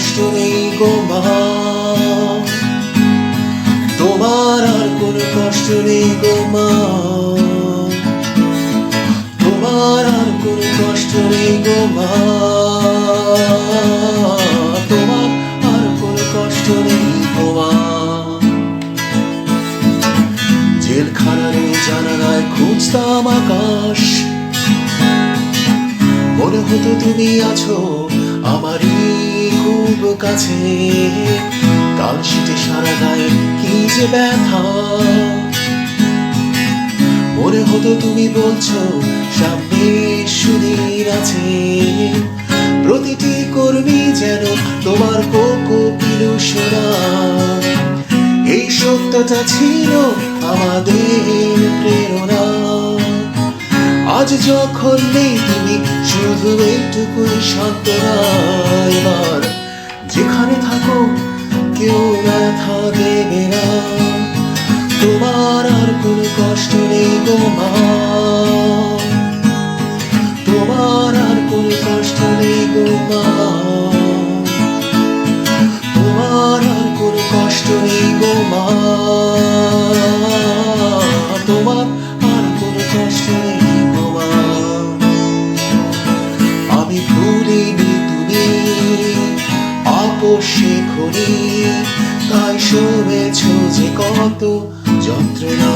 কষ্ট নেই গো মা, তোমার আর কোনো কষ্ট নেই গো মা, তোমার আর কোনো কষ্ট নেই গো মা, তোমার আর কোনো কষ্ট নেই গো মা। জেলখানার জানালায় খুঁজতাম আকাশ, মনে হতো তুমি আছো আমারই খুব কাছে। কালশিটে সারা গায়ে কি যে ব্যথা, মনে হতো তুমি বলছো সামনে সুদিন আছে। প্রতিটি কর্মী যেন তোমার কোকিল শোনা, এই সত্যটা ছিল আমাদের প্রেরণা। আজ যখন নেই তুমি, শুধু এইটুকুই সান্ত্বনা, এবার যেখানে থাকো কেউ ব্যথা দেবে না। তোমার আর কোনো কষ্ট নেই গো মা, তোমার আর কোনো কষ্ট নেই গো মা, তোমার আর কোনো কষ্ট নেই গো মা, তোমার আর কোনো কষ্ট নেই গো মা। আমি ভুলিনি তুমি আপোষে খনি, তাই সমেছ যে কত যন্ত্রণা।